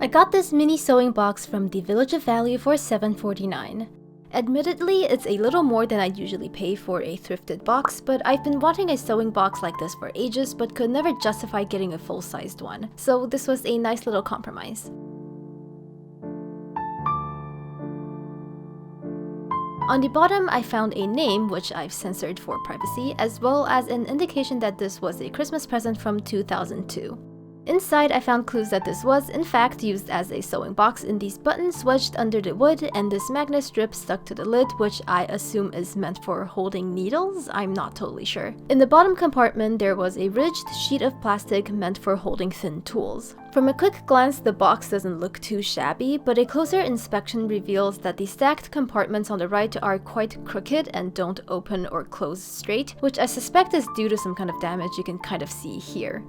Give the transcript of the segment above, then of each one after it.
I got this mini sewing box from the Village of Value for $7.49. Admittedly, it's a little more than I'd usually pay for a thrifted box, but I've been wanting a sewing box like this for ages but could never justify getting a full-sized one, so this was a nice little compromise. On the bottom, I found a name, which I've censored for privacy, as well as an indication that this was a Christmas present from 2002. Inside, I found clues that this was, in fact, used as a sewing box in these buttons wedged under the wood and this magnet strip stuck to the lid, which I assume is meant for holding needles? I'm not totally sure. In the bottom compartment, there was a ridged sheet of plastic meant for holding thin tools. From a quick glance, the box doesn't look too shabby, but a closer inspection reveals that the stacked compartments on the right are quite crooked and don't open or close straight, which I suspect is due to some kind of damage you can kind of see here.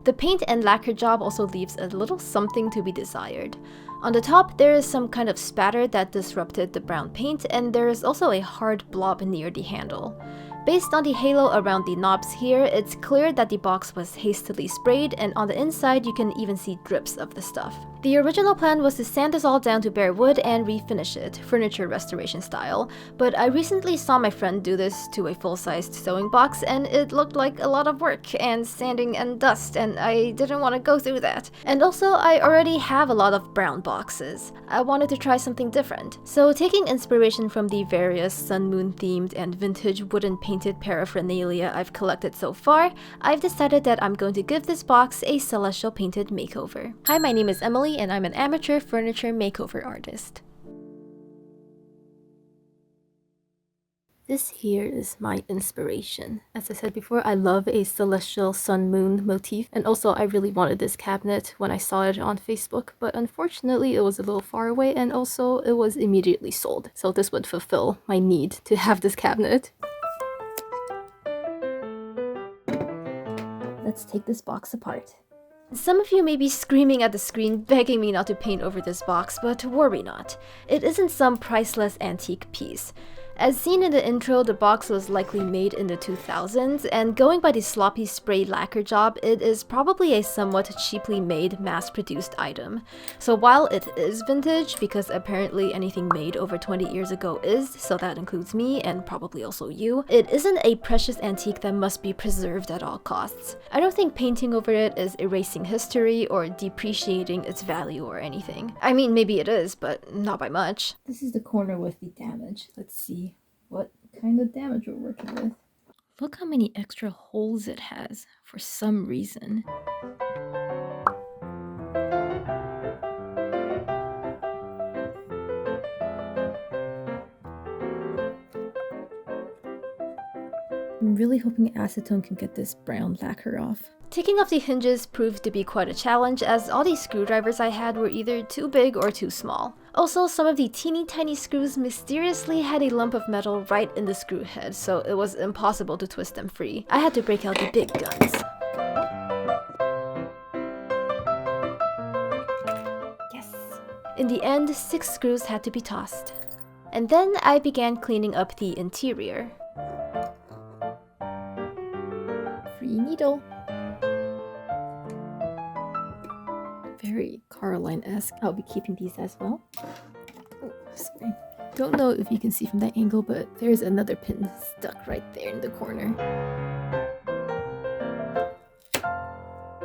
The paint and lacquer job also leaves a little something to be desired. On the top, there is some kind of spatter that disrupted the brown paint, and there is also a hard blob near the handle. Based on the halo around the knobs here, it's clear that the box was hastily sprayed, and on the inside you can even see drips of the stuff. The original plan was to sand this all down to bare wood and refinish it, furniture restoration style, but I recently saw my friend do this to a full-sized sewing box and it looked like a lot of work and sanding and dust, and I didn't want to go through that. And also, I already have a lot of brown boxes. I wanted to try something different. So taking inspiration from the various sun moon themed and vintage wooden painted paraphernalia I've collected so far, I've decided that I'm going to give this box a celestial painted makeover. Hi, my name is Emily and I'm an amateur furniture makeover artist. This here is my inspiration. As I said before, I love a celestial sun-moon motif, and also I really wanted this cabinet when I saw it on Facebook, but unfortunately it was a little far away and also it was immediately sold, so this would fulfill my need to have this cabinet. Let's take this box apart. Some of you may be screaming at the screen begging me not to paint over this box, but worry not. It isn't some priceless antique piece. As seen in the intro, the box was likely made in the 2000s, and going by the sloppy spray lacquer job, it is probably a somewhat cheaply made, mass-produced item. So while it is vintage, because apparently anything made over 20 years ago is, so that includes me and probably also you, it isn't a precious antique that must be preserved at all costs. I don't think painting over it is erasing history or depreciating its value or anything. I mean, maybe it is, but not by much. This is the corner with the damage. Let's see what kind of damage we're working with. Look how many extra holes it has for some reason. I'm really hoping acetone can get this brown lacquer off. Taking off the hinges proved to be quite a challenge, as all the screwdrivers I had were either too big or too small. Also, some of the teeny tiny screws mysteriously had a lump of metal right in the screw head, so it was impossible to twist them free. I had to break out the big guns. Yes! In the end, 6 screws had to be tossed. And then I began cleaning up the interior. Free needle. Very Caroline-esque. I'll be keeping these as well. Oh, sorry. Don't know if you can see from that angle, but there's another pin stuck right there in the corner.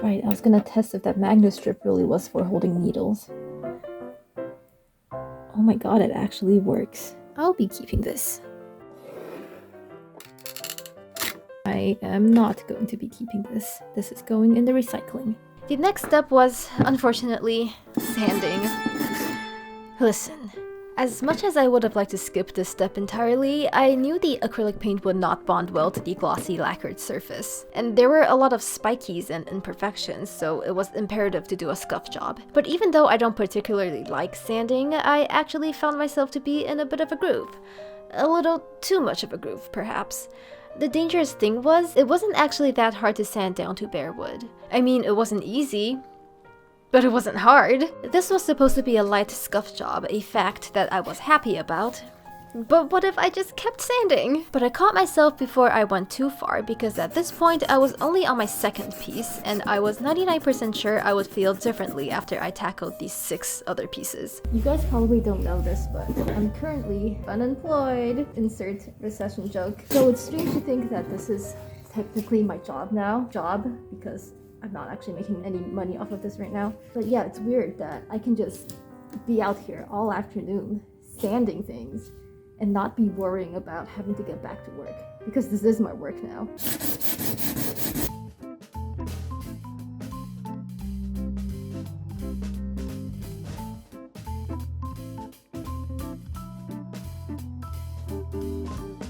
Right, I was gonna test if that magnet strip really was for holding needles. Oh my god, it actually works. I'll be keeping this. I am not going to be keeping this. This is going in the recycling. The next step was, unfortunately, sanding. Listen, as much as I would have liked to skip this step entirely, I knew the acrylic paint would not bond well to the glossy lacquered surface. And there were a lot of spikies and imperfections, so it was imperative to do a scuff job. But even though I don't particularly like sanding, I actually found myself to be in a bit of a groove. A little too much of a groove, perhaps. The dangerous thing was, it wasn't actually that hard to sand down to bare wood. I mean, it wasn't easy, but it wasn't hard. This was supposed to be a light scuff job, a fact that I was happy about. But what if I just kept sanding? But I caught myself before I went too far because at this point I was only on my second piece and I was 99% sure I would feel differently after I tackled these 6 other pieces. You guys probably don't know this, but I'm currently unemployed. Insert recession joke. So it's strange to think that this is technically my job now. Because I'm not actually making any money off of this right now. But yeah, it's weird that I can just be out here all afternoon sanding things and not be worrying about having to get back to work, because this is my work now.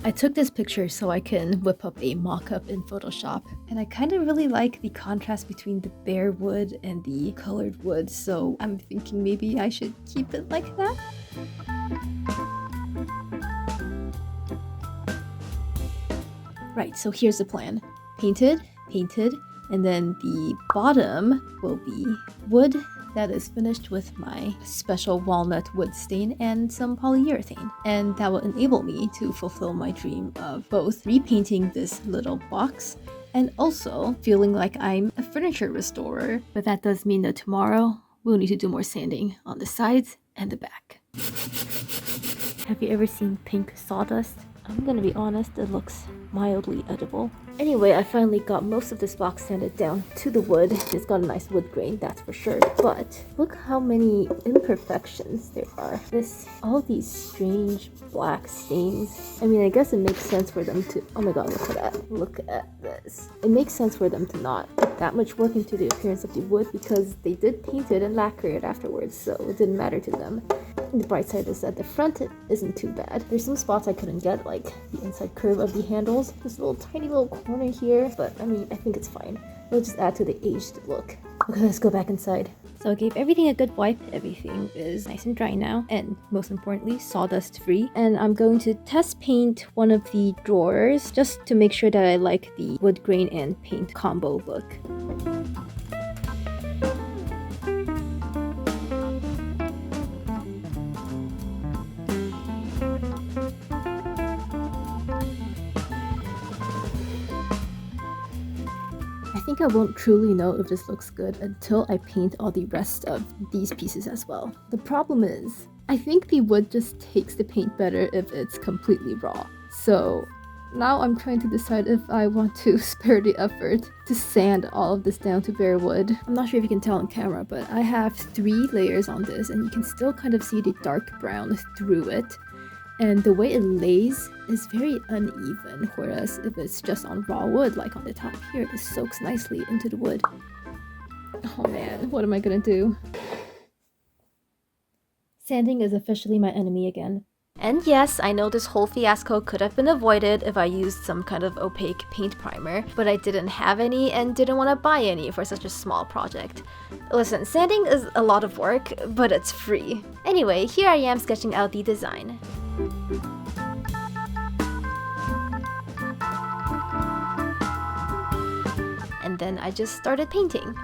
I took this picture so I can whip up a mock-up in Photoshop, and I kind of really like the contrast between the bare wood and the colored wood, so I'm thinking maybe I should keep it like that. Right, so here's the plan. Painted, and then the bottom will be wood that is finished with my special walnut wood stain and some polyurethane. And that will enable me to fulfill my dream of both repainting this little box and also feeling like I'm a furniture restorer. But that does mean that tomorrow we'll need to do more sanding on the sides and the back. Have you ever seen pink sawdust? I'm gonna be honest, it looks mildly edible. Anyway, I finally got most of this box sanded down to the wood. It's got a nice wood grain, that's for sure. But look how many imperfections there are. All these strange black stains. I mean, I guess it makes sense for them to... Oh my god, look at that. Look at this. It makes sense for them to not put that much work into the appearance of the wood because they did paint it and lacquer it afterwards, so it didn't matter to them. The bright side is that the front isn't too bad. There's some spots I couldn't get, like the inside curve of the handles. This little tiny little corner here, but I mean, I think it's fine. It'll just add to the aged look. Okay, let's go back inside. So I gave everything a good wipe. Everything is nice and dry now, and most importantly, sawdust free. And I'm going to test paint one of the drawers just to make sure that I like the wood grain and paint combo look. I think I won't truly know if this looks good until I paint all the rest of these pieces as well. The problem is, I think the wood just takes the paint better if it's completely raw. So now I'm trying to decide if I want to spare the effort to sand all of this down to bare wood. I'm not sure if you can tell on camera, but I have 3 layers on this and you can still kind of see the dark brown through it. And the way it lays is very uneven, whereas if it's just on raw wood, like on the top here, it soaks nicely into the wood. Oh man, what am I gonna do? Sanding is officially my enemy again. And yes, I know this whole fiasco could have been avoided if I used some kind of opaque paint primer, but I didn't have any and didn't want to buy any for such a small project. Listen, sanding is a lot of work, but it's free. Anyway, here I am sketching out the design. And then I just started painting.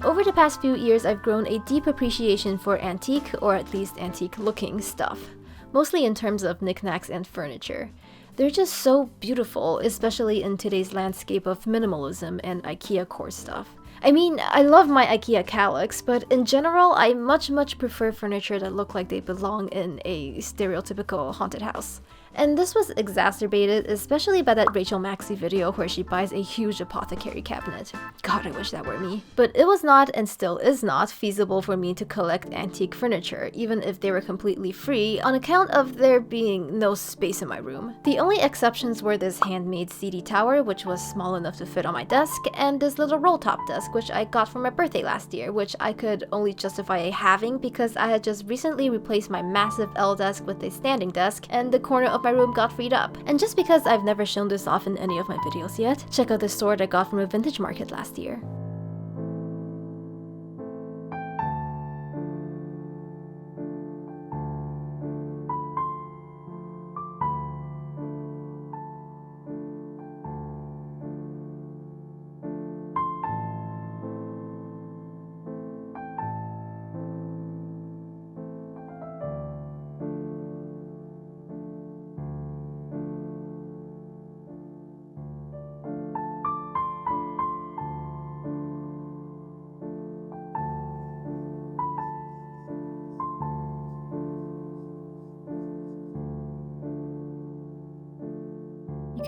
Over the past few years, I've grown a deep appreciation for antique, or at least antique-looking stuff, mostly in terms of knickknacks and furniture. They're just so beautiful, especially in today's landscape of minimalism and IKEA core stuff. I mean, I love my IKEA calyx, but in general, I much prefer furniture that look like they belong in a stereotypical haunted house. And this was exacerbated, especially by that Rachel Maxey video where she buys a huge apothecary cabinet. God, I wish that were me. But it was not, and still is not, feasible for me to collect antique furniture, even if they were completely free, on account of there being no space in my room. The only exceptions were this handmade CD tower, which was small enough to fit on my desk, and this little roll-top desk, which I got for my birthday last year, which I could only justify having because I had just recently replaced my massive L desk with a standing desk, and the corner of my room got freed up. And just because I've never shown this off in any of my videos yet, check out this sword I got from a vintage market last year.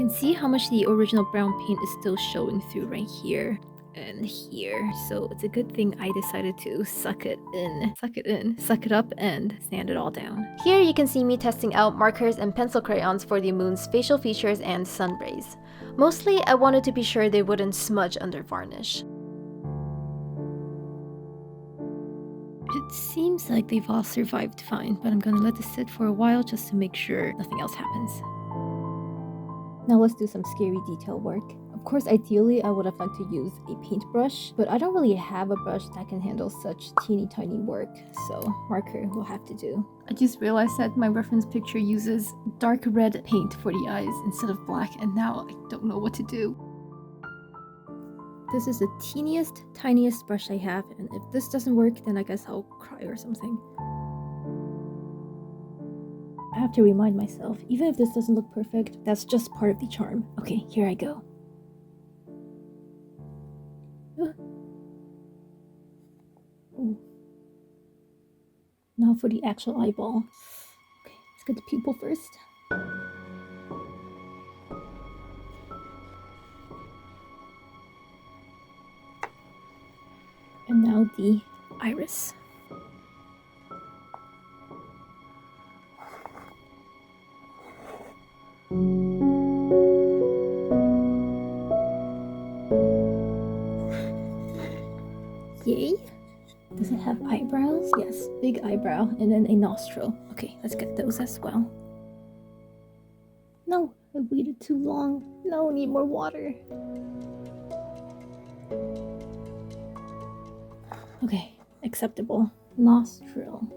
can see how much the original brown paint is still showing through right here and here. So it's a good thing I decided to suck it up and sand it all down. Here you can see me testing out markers and pencil crayons for the moon's facial features and sun rays. Mostly, I wanted to be sure they wouldn't smudge under varnish. It seems like they've all survived fine, but I'm gonna let this sit for a while just to make sure nothing else happens. Now let's do some scary detail work. Of course, ideally, I would have liked to use a paintbrush, but I don't really have a brush that can handle such teeny tiny work, so marker will have to do. I just realized that my reference picture uses dark red paint for the eyes instead of black, and now I don't know what to do. This is the teeniest, tiniest brush I have, and if this doesn't work, then I guess I'll cry or something. I have to remind myself, even if this doesn't look perfect, that's just part of the charm. Okay, here I go. Ooh. Now for the actual eyeball. Okay, let's get the pupil first. And now the iris. Yay! Does it have eyebrows? Yes, big eyebrow and then a nostril. Okay, let's get those as well. No, I waited too long. No, I need more water. Okay, acceptable. Nostril.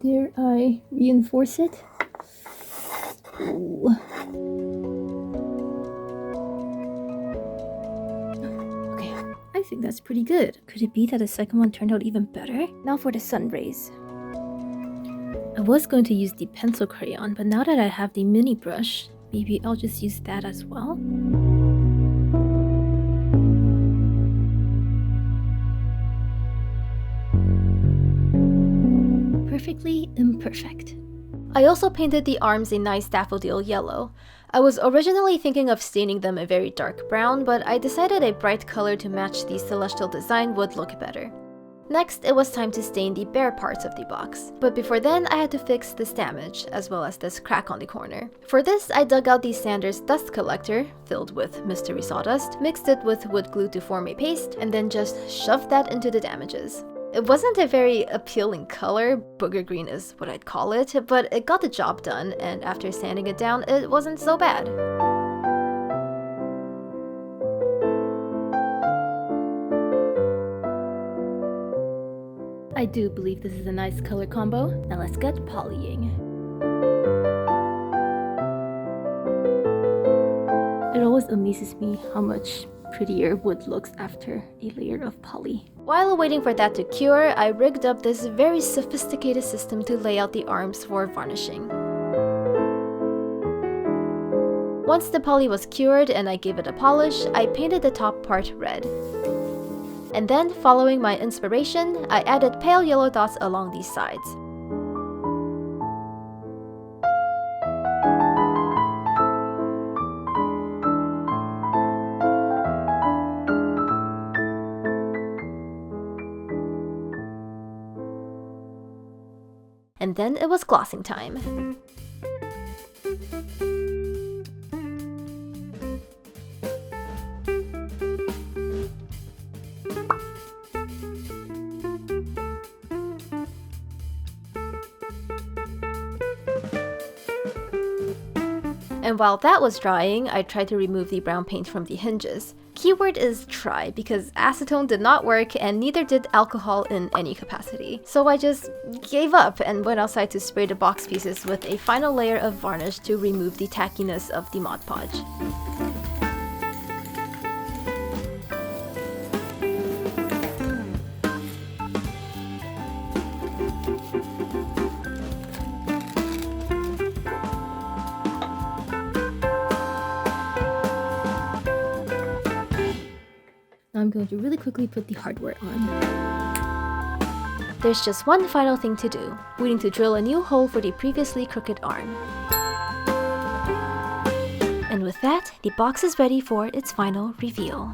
Dare I reinforce it? Ooh. Okay, I think that's pretty good. Could it be that the second one turned out even better? Now for the sun rays. I was going to use the pencil crayon, but now that I have the mini brush, maybe I'll just use that as well. Perfectly imperfect. I also painted the arms a nice daffodil yellow. I was originally thinking of staining them a very dark brown, but I decided a bright color to match the celestial design would look better. Next, it was time to stain the bare parts of the box. But before then, I had to fix this damage, as well as this crack on the corner. For this, I dug out the Sanders dust collector, filled with mystery sawdust, mixed it with wood glue to form a paste, and then just shoved that into the damages. It wasn't a very appealing color, booger green is what I'd call it, but it got the job done, and after sanding it down, it wasn't so bad. I do believe this is a nice color combo. Now let's get polying. It always amazes me how much prettier wood looks after a layer of poly. While waiting for that to cure, I rigged up this very sophisticated system to lay out the arms for varnishing. Once the poly was cured and I gave it a polish, I painted the top part red. And then, following my inspiration, I added pale yellow dots along these sides. And then it was glossing time. And while that was drying, I tried to remove the brown paint from the hinges. Keyword is try, because acetone did not work and neither did alcohol in any capacity. So I just gave up and went outside to spray the box pieces with a final layer of varnish to remove the tackiness of the Mod Podge. Now I'm going to really quickly put the hardware on. There's just one final thing to do. We need to drill a new hole for the previously crooked arm. And with that, the box is ready for its final reveal.